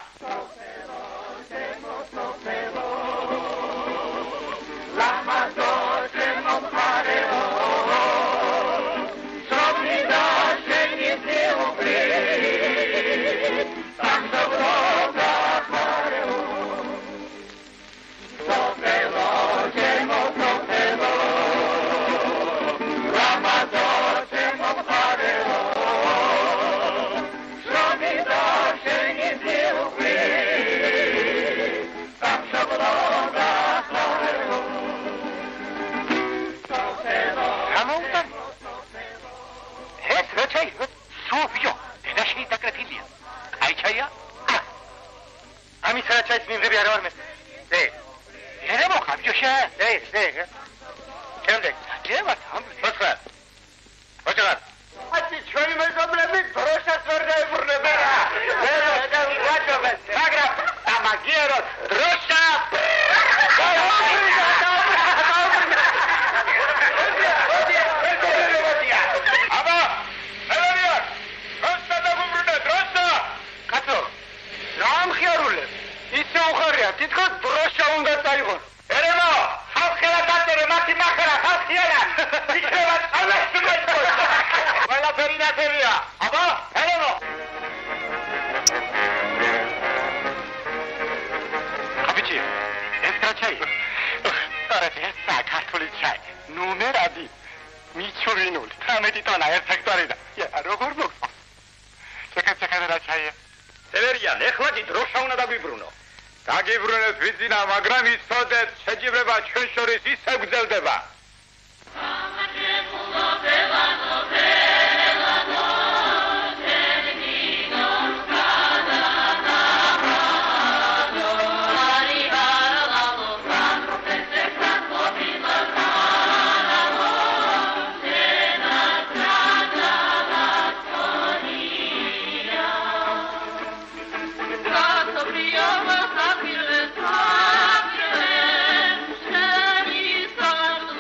Salu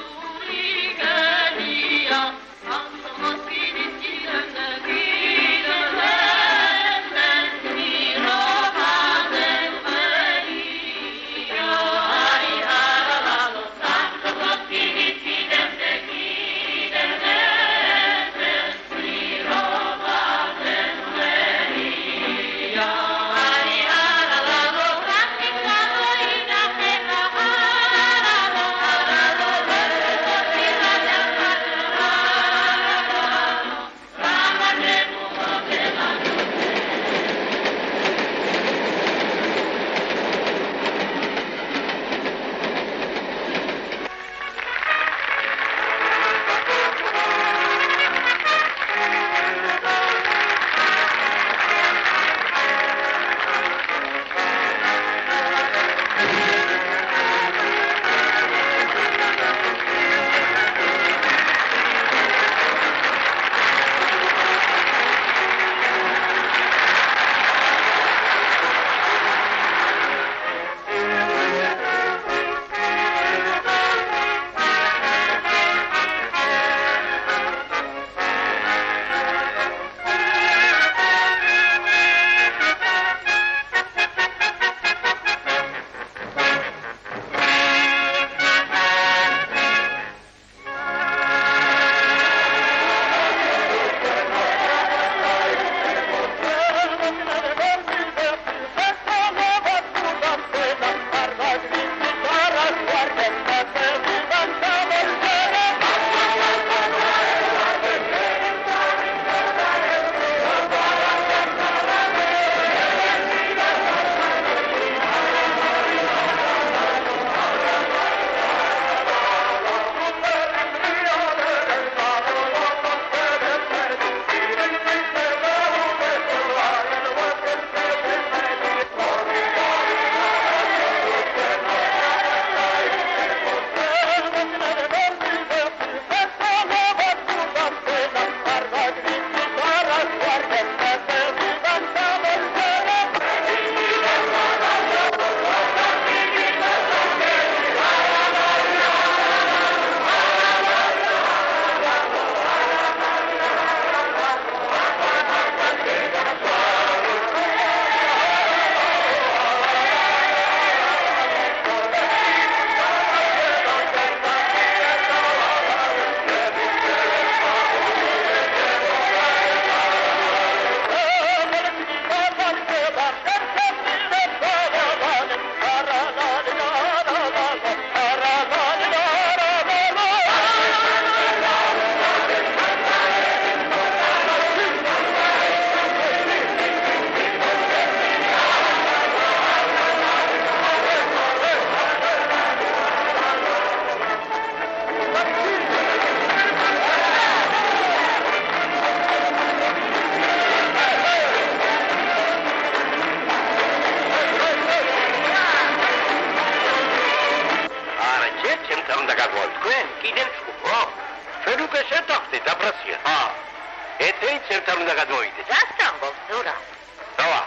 ერთ უნდა გაგვალ თქვენ კიდევ ხო ჩვენ უკვე შევთანხმდით დაფრასია ეთეიც ერთად უნდა გადმოვიდეს რას ამბობ ზურა დავა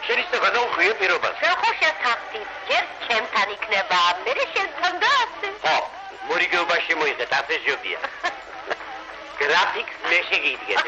შენ ისე გადაუხვიე პირობას შენ ხო შევთანხმდით ჯერ ჩემთან იქნება მერე შენთან და ასე ხო მორიგეობაში მოიღეთ ასე ჟობია გრაფიკს მე შეგიდგეთ